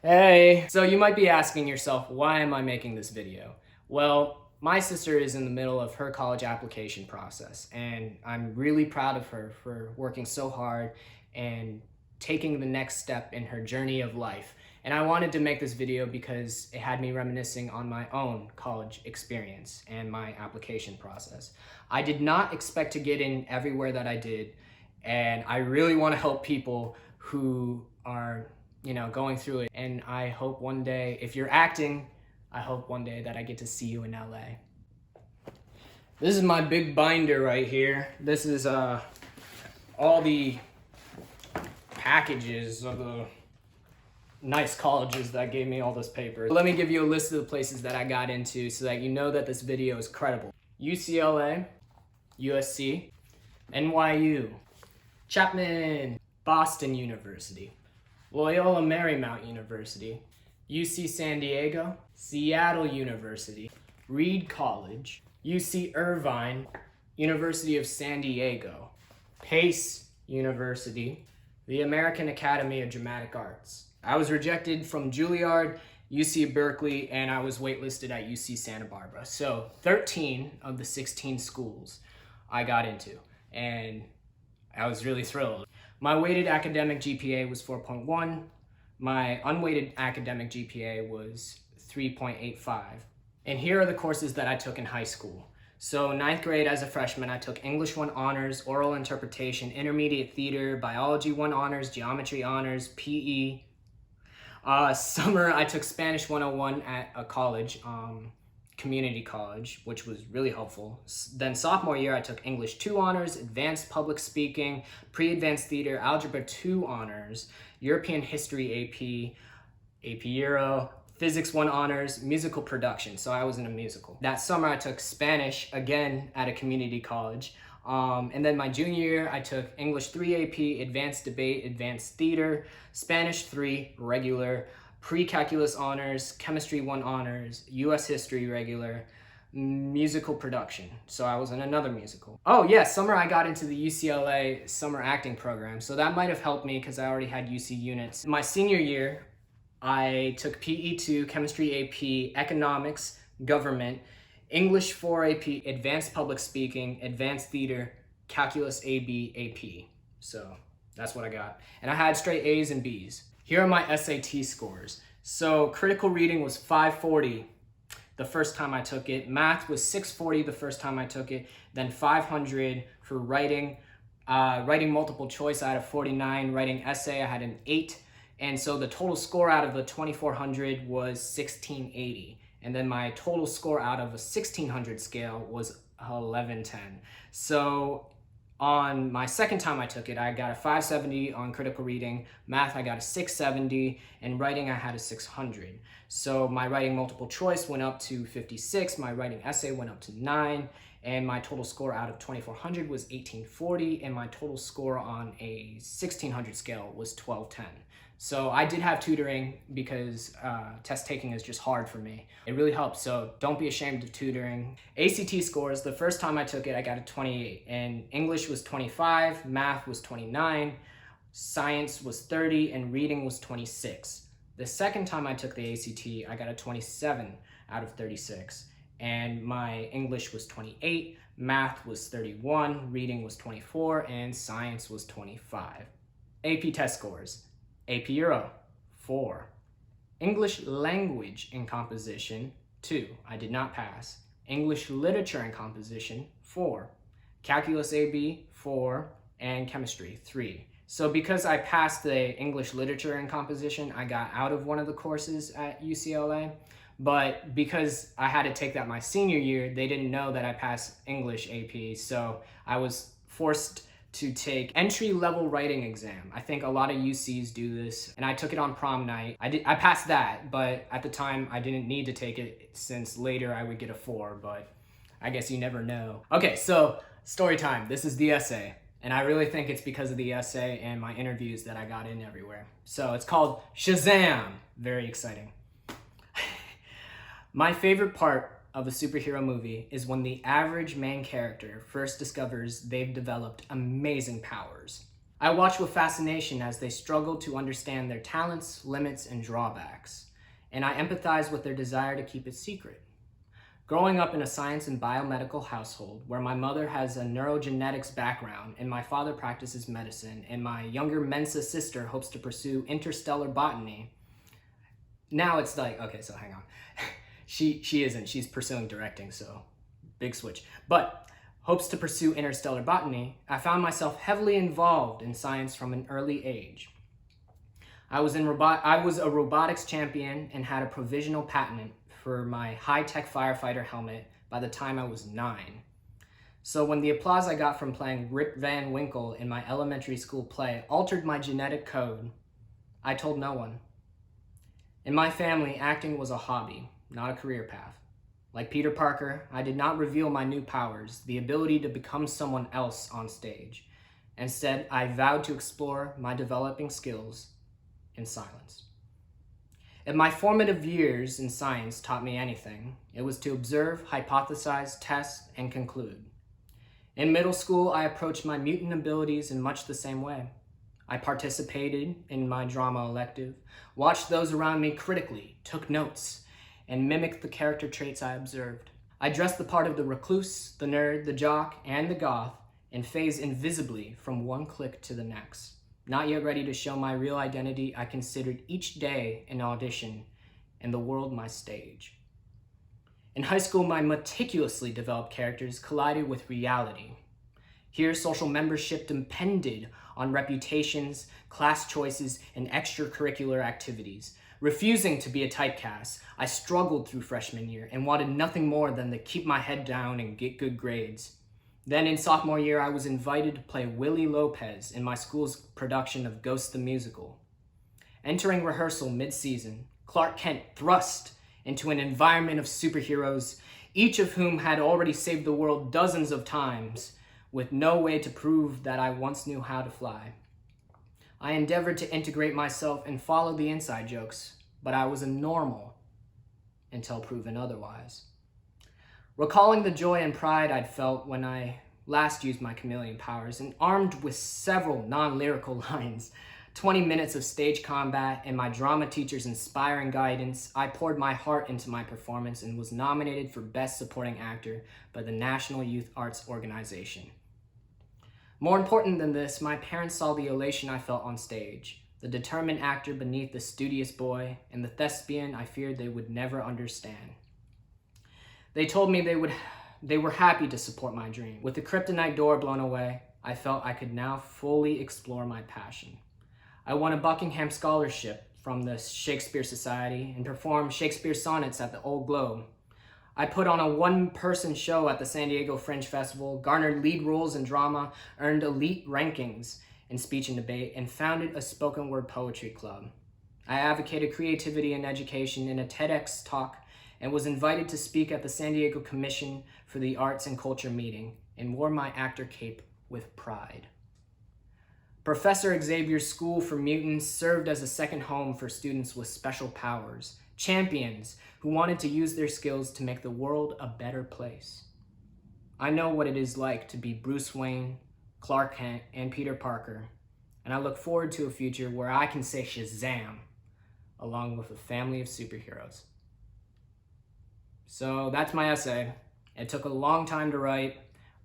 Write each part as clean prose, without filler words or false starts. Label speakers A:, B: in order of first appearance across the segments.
A: Hey! So you might be asking yourself, why am I making this video? Well, my sister is in the middle of her college application process, and I'm really proud of her for working so hard and taking the next step in her journey of life. And I wanted to make this video because it had me reminiscing on my own college experience and my application process. I did not expect to get in everywhere that I did, and I really want to help people who are going through it. And I hope one day, if you're acting, I hope one day that I get to see you in LA. This is my big binder right here. This is all the packages of the nice colleges that gave me all this paper. Let me give you a list of the places that I got into so that you know that this video is credible. UCLA, USC, NYU, Chapman, Boston University, Loyola Marymount University, UC San Diego, Seattle University, Reed College, UC Irvine, University of San Diego, Pace University, the American Academy of Dramatic Arts. I was rejected from Juilliard, UC Berkeley, and I was waitlisted at UC Santa Barbara. So 13 of the 16 schools I got into, and I was really thrilled. My weighted academic GPA was 4.1. My unweighted academic GPA was 3.85. And here are the courses that I took in high school. So 9th grade as a freshman, I took English 1 honors, oral interpretation, intermediate theater, biology 1 honors, geometry honors, PE. Summer, I took Spanish 101 at a college, community college, which was really helpful. Then sophomore year, I took English 2 honors, advanced public speaking, pre-advanced theater, algebra 2 honors, European history AP Euro, physics 1 honors, musical production. So I was in a musical. That summer, I took Spanish again at a community college. And then my junior year, I took English 3 AP, advanced debate, advanced theater, Spanish 3 regular, pre-calculus honors, chemistry 1 honors, US history regular, musical production. So I was in another musical. Oh yeah, summer I got into the UCLA summer acting program. So that might have helped me because I already had UC units. My senior year, I took PE2, chemistry AP, economics, government, English 4 AP, advanced public speaking, advanced theater, calculus AB, AP. So that's what I got. And I had straight A's and B's. Here are my SAT scores. So critical reading was 540 the first time I took it. Math was 640 the first time I took it. Then 500 for writing. Writing multiple choice, I had a 49. Writing essay, I had an 8. And so the total score out of the 2400 was 1680. And then my total score out of a 1600 scale was 1110. So on my second time I took it, I got a 570 on critical reading, math I got a 670, and writing I had a 600. So my writing multiple choice went up to 56, my writing essay went up to 9, and my total score out of 2400 was 1840, and my total score on a 1600 scale was 1210. So I did have tutoring because test taking is just hard for me. It really helps, so don't be ashamed of tutoring. ACT scores, the first time I took it, I got a 28, and English was 25, math was 29, science was 30, and reading was 26. The second time I took the ACT, I got a 27 out of 36, and my English was 28, math was 31, reading was 24, and science was 25. AP test scores. AP Euro, 4. English language and composition, 2. I did not pass. English literature and composition, 4. Calculus AB, 4. And chemistry, 3. So because I passed the English literature and composition, I got out of one of the courses at UCLA. But because I had to take that my senior year, they didn't know that I passed English AP. So I was forced to take entry-level writing exam. I think a lot of UCs do this, and I took it on prom night. I passed that, but at the time I didn't need to take it since later I would get a 4, but I guess you never know. Okay, so story time. This is the essay, and I really think it's because of the essay and my interviews that I got in everywhere. So it's called SHAZAM. Very exciting. My favorite part of a superhero movie is when the average main character first discovers they've developed amazing powers. I watched with fascination as they struggled to understand their talents, limits, and drawbacks, and I empathized with their desire to keep it secret. Growing up in a science and biomedical household where my mother has a neurogenetics background and my father practices medicine and my younger MENSA sister hopes to pursue interstellar botany, now it's like, okay, so hang on. She isn't, she's pursuing directing, so big switch. But hopes to pursue interstellar botany, I found myself heavily involved in science from an early age. I was a robotics champion and had a provisional patent for my high-tech firefighter helmet by the time I was 9. So when the applause I got from playing Rip Van Winkle in my elementary school play altered my genetic code, I told no one. In my family, acting was a hobby, not a career path. Like Peter Parker, I did not reveal my new powers, the ability to become someone else on stage. Instead, I vowed to explore my developing skills in silence. If my formative years in science taught me anything, it was to observe, hypothesize, test, and conclude. In middle school, I approached my mutant abilities in much the same way. I participated in my drama elective, watched those around me critically, took notes, and mimicked the character traits I observed. I dressed the part of the recluse, the nerd, the jock, and the goth, and phased invisibly from one clique to the next. Not yet ready to show my real identity, I considered each day an audition and the world my stage. In high school, my meticulously developed characters collided with reality. Here, social membership depended on reputations, class choices, and extracurricular activities. Refusing to be a typecast, I struggled through freshman year and wanted nothing more than to keep my head down and get good grades. Then in sophomore year, I was invited to play Willie Lopez in my school's production of Ghost the Musical. Entering rehearsal mid-season, Clark Kent thrust into an environment of superheroes, each of whom had already saved the world dozens of times, with no way to prove that I once knew how to fly. I endeavored to integrate myself and follow the inside jokes, but I was a normal until proven otherwise. Recalling the joy and pride I'd felt when I last used my chameleon powers and armed with several non-lyrical lines, 20 minutes of stage combat, and my drama teacher's inspiring guidance, I poured my heart into my performance and was nominated for Best Supporting Actor by the National Youth Arts Organization. More important than this, my parents saw the elation I felt on stage, the determined actor beneath the studious boy, and the thespian I feared they would never understand. They told me they were happy to support my dream. With the kryptonite door blown away, I felt I could now fully explore my passion. I won a Buckingham Scholarship from the Shakespeare Society and performed Shakespeare sonnets at the Old Globe. I put on a one-person show at the San Diego Fringe Festival, garnered lead roles in drama, earned elite rankings in speech and debate, and founded a spoken word poetry club. I advocated creativity and education in a TEDx talk and was invited to speak at the San Diego Commission for the Arts and Culture meeting and wore my actor cape with pride. Professor Xavier's School for Mutants served as a second home for students with special powers, champions who wanted to use their skills to make the world a better place. I know what it is like to be Bruce Wayne, Clark Kent, and Peter Parker, and I look forward to a future where I can say SHAZAM along with a family of superheroes. So that's my essay. It took a long time to write,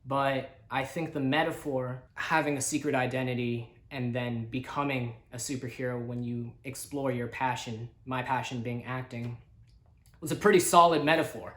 A: but I think the metaphor, having a secret identity and then becoming a superhero when you explore your passion, my passion being acting, was a pretty solid metaphor.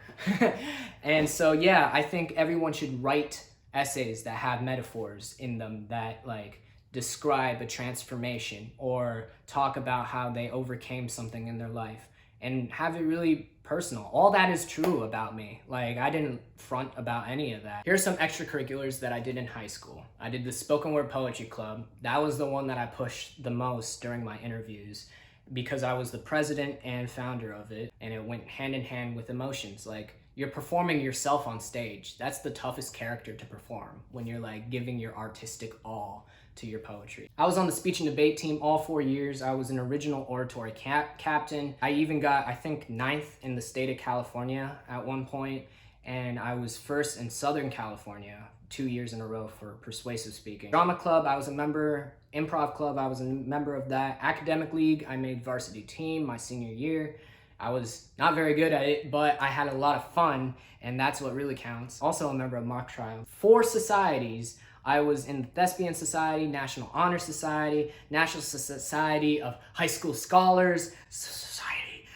A: And so yeah, I think everyone should write essays that have metaphors in them that like describe a transformation or talk about how they overcame something in their life and have it really personal. All that is true about me. Like, I didn't front about any of that. Here's some extracurriculars that I did in high school. I did the spoken word poetry club. That was the one that I pushed the most during my interviews because I was the president and founder of it, and it went hand in hand with emotions. Like, you're performing yourself on stage. That's the toughest character to perform when you're like giving your artistic all to your poetry. I was on the speech and debate team all 4 years. I was an original oratory captain. I even got, I think, 9th in the state of California at one point, and I was first in Southern California 2 years in a row for persuasive speaking. Drama club, I was a member Improv club, I was a member of that. Academic league, I made varsity team my senior year. I was not very good at it, but I had a lot of fun, and that's what really counts. Also a member of mock trial. 4 societies. I was in the Thespian Society, National Honor Society, National Society of High School Scholars, Society,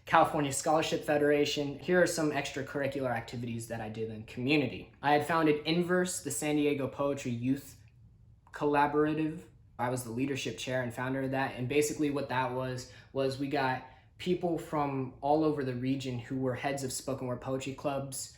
A: California Scholarship Federation. Here are some extracurricular activities that I did in community. I had founded Inverse, the San Diego Poetry Youth Collaborative. I was the leadership chair and founder of that. And basically what that was we got people from all over the region who were heads of spoken word poetry clubs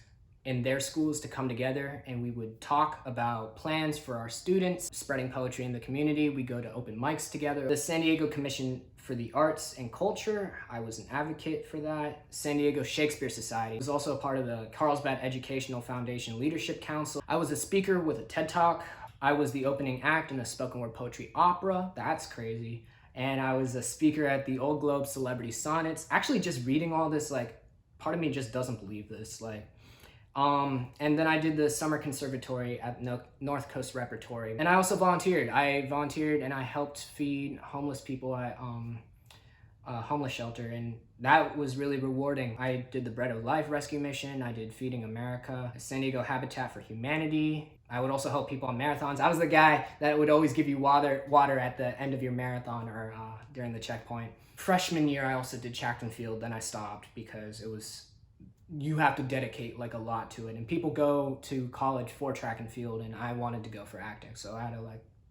A: in their schools to come together, and we would talk about plans for our students, spreading poetry in the community. We go to open mics together. The San Diego Commission for the Arts and Culture, I was an advocate for that. San Diego Shakespeare Society. I was also a part of the Carlsbad Educational Foundation Leadership Council. I was a speaker with a TED Talk. I was the opening act in a spoken word poetry opera. That's crazy. And I was a speaker at the Old Globe Celebrity Sonnets. Actually, just reading all this, like, part of me just doesn't believe this. And then I did the summer conservatory at North Coast Repertory. And I also volunteered. I volunteered and I helped feed homeless people at a homeless shelter, and that was really rewarding. I did the Bread of Life Rescue Mission. I did Feeding America, San Diego Habitat for Humanity. I would also help people on marathons. I was the guy that would always give you water at the end of your marathon or during the checkpoint. Freshman year, I also did Chapman Field. Then I stopped because you have to dedicate like a lot to it, and people go to college for track and field, and I wanted to go for acting, so I had to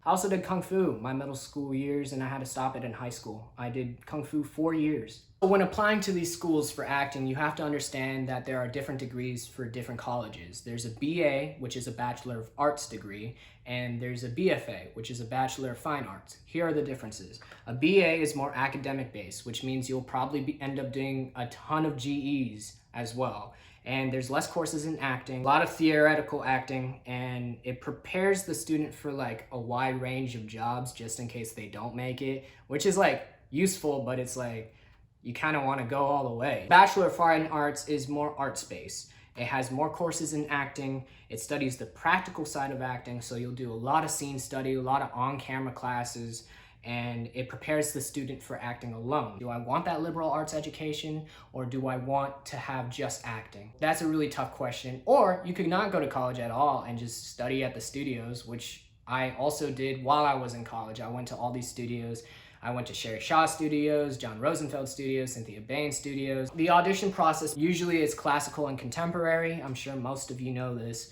A: I also did Kung Fu my middle school years, and I had to stop it in high school. I did Kung Fu 4 years. When applying to these schools for acting, you have to understand that there are different degrees for different colleges. There's a BA, which is a Bachelor of Arts degree, and there's a BFA, which is a Bachelor of Fine Arts. Here are the differences. A BA is more academic based, which means you'll probably end up doing a ton of GEs as well. And there's less courses in acting, a lot of theoretical acting, and it prepares the student for like a wide range of jobs just in case they don't make it, which is like useful, but it's like you kind of want to go all the way. Bachelor of Fine Arts is more arts-based. It has more courses in acting. It studies the practical side of acting, so you'll do a lot of scene study, a lot of on-camera classes, and it prepares the student for acting alone. Do I want that liberal arts education, or do I want to have just acting? That's a really tough question. Or you could not go to college at all and just study at the studios, which I also did while I was in college. I went to all these studios. I went to Sherry Shaw Studios, John Rosenfeld Studios, Cynthia Bain Studios. The audition process usually is classical and contemporary. I'm sure most of you know this.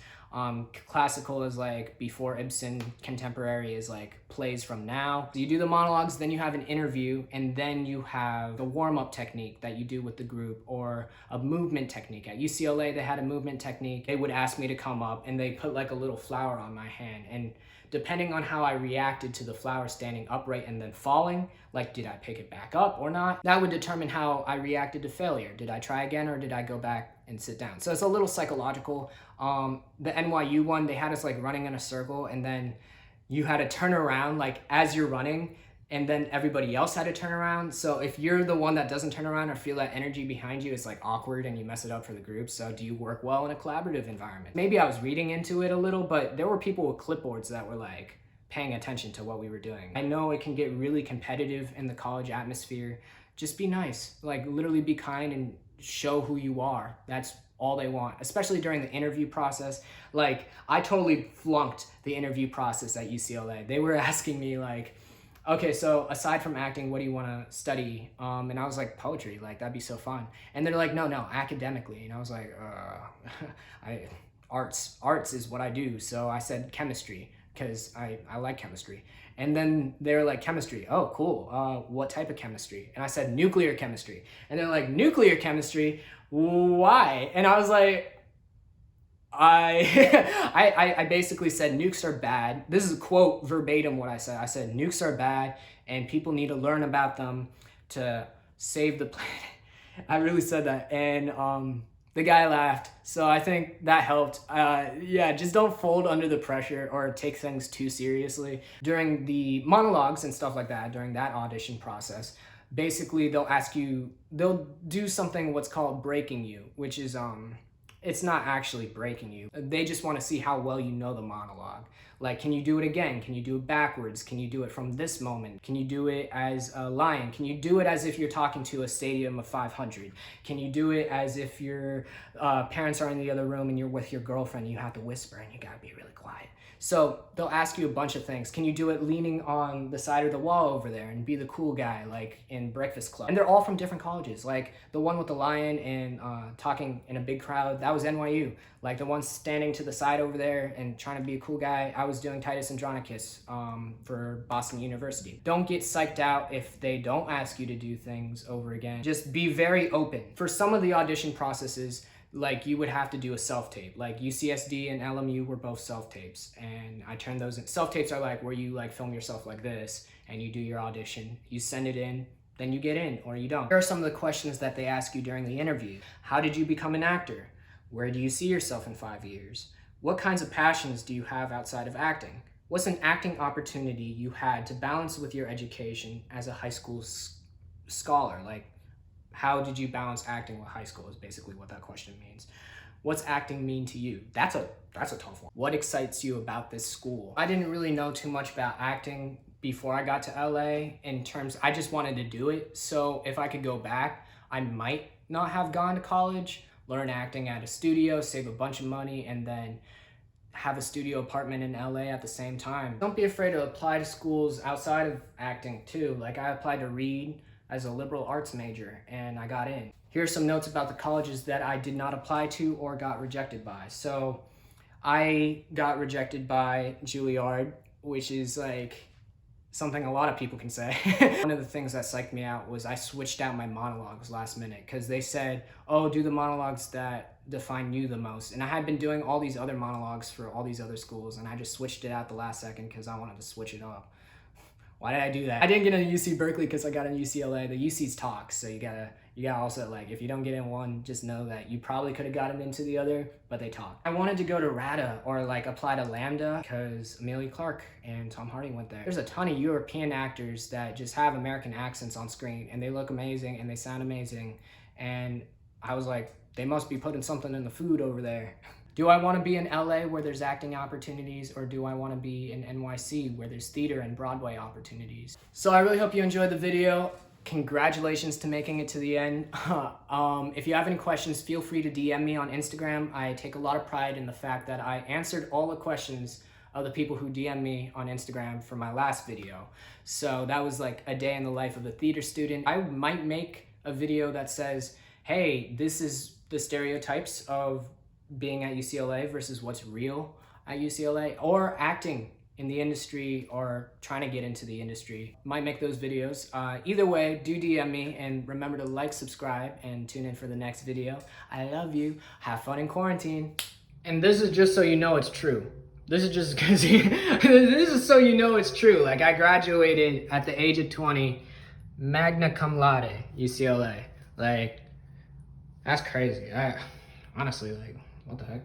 A: Classical is like before Ibsen, contemporary is like plays from now. So you do the monologues, then you have an interview, and then you have the warm-up technique that you do with the group, or a movement technique. At UCLA, they had a movement technique. They would ask me to come up, and they put like a little flower on my hand, and depending on how I reacted to the flower standing upright and then falling, like did I pick it back up or not, that would determine how I reacted to failure. Did I try again, or did I go back and sit down? So it's a little psychological. The NYU one, they had us like running in a circle, and then you had to turn around like as you're running, and then everybody else had to turn around. So if you're the one that doesn't turn around or feel that energy behind you, it's like awkward and you mess it up for the group. So do you work well in a collaborative environment? Maybe I was reading into it a little, but there were people with clipboards that were like paying attention to what we were doing. I know it can get really competitive in the college atmosphere. Just be nice, like literally be kind and show who you are. That's all they want, especially during the interview process. Like I totally flunked the interview process at UCLA. They were asking me like, okay, so aside from acting, what do you want to study? And I was like, poetry, like that'd be so fun. And they're like, no, academically. And I was like, arts is what I do. So I said chemistry, because I like chemistry. And then they're like, chemistry, oh cool, what type of chemistry? And I said nuclear chemistry. And they're like, nuclear chemistry, why? And I was like, I basically said nukes are bad. This is a quote verbatim what I said. I said nukes are bad and people need to learn about them to save the planet. I really said that, and the guy laughed, so I think that helped. Yeah, just don't fold under the pressure or take things too seriously. During the monologues and stuff like that, during that audition process, basically they'll do something what's called breaking you, which is it's not actually breaking you. They just want to see how well you know the monologue. Like, can you do it again? Can you do it backwards? Can you do it from this moment? Can you do it as a lion? Can you do it as if you're talking to a stadium of 500? Can you do it as if your parents are in the other room and you're with your girlfriend, you have to whisper and you gotta be really quiet? So they'll ask you a bunch of things. Can you do it leaning on the side of the wall over there and be the cool guy, like in Breakfast Club? And they're all from different colleges. Like the one with the lion and talking in a big crowd, that was NYU. Like the one standing to the side over there and trying to be a cool guy, I was doing Titus Andronicus for Boston University. Don't get psyched out if they don't ask you to do things over again. Just be very open. For some of the audition processes, like you would have to do a self-tape. Like UCSD and LMU were both self-tapes, and I turned those in. Self-tapes are like where you like film yourself like this and you do your audition, you send it in, then you get in or you don't. Here are some of the questions that they ask you during the interview. How did you become an actor? Where do you see yourself in 5 years? What kinds of passions do you have outside of acting? What's an acting opportunity you had to balance with your education as a high school scholar? Like, how did you balance acting with high school is basically what that question means. What's acting mean to you? That's a tough one. What excites you about this school? I didn't really know too much about acting before I got to LA in terms, I just wanted to do it. So if I could go back, I might not have gone to college, learn acting at a studio, save a bunch of money, and then have a studio apartment in LA at the same time. Don't be afraid to apply to schools outside of acting too. Like I applied to Reed as a liberal arts major and I got in. Here are some notes about the colleges that I did not apply to or got rejected by. So I got rejected by Juilliard, which is like something a lot of people can say. One of the things that psyched me out was I switched out my monologues last minute because they said, oh, do the monologues that define you the most. And I had been doing all these other monologues for all these other schools and I just switched it out the last second because I wanted to switch it up. Why did I do that? I didn't get into UC Berkeley because I got in UCLA. The UC's talk, so you gotta also, like, if you don't get in one, just know that you probably could have gotten into the other, but they talk. I wanted to go to RADA or like apply to Lambda because Amelia Clark and Tom Hardy went there. There's a ton of European actors that just have American accents on screen and they look amazing and they sound amazing. And I was like, they must be putting something in the food over there. Do I want to be in LA where there's acting opportunities, or do I want to be in NYC where there's theater and Broadway opportunities? So I really hope you enjoyed the video. Congratulations to making it to the end. If you have any questions, feel free to DM me on Instagram. I take a lot of pride in the fact that I answered all the questions of the people who DM me on Instagram for my last video. So that was like a day in the life of a theater student. I might make a video that says, hey, this is the stereotypes of being at UCLA versus what's real at UCLA, or acting in the industry or trying to get into the industry. Might make those videos. Either way, do DM me and remember to like, subscribe, and tune in for the next video. I love you. Have fun in quarantine. And this is just so you know it's true. This is just because this is so you know it's true. Like I graduated at the age of 20, magna cum laude, UCLA. Like, that's crazy. Honestly, like, what the heck?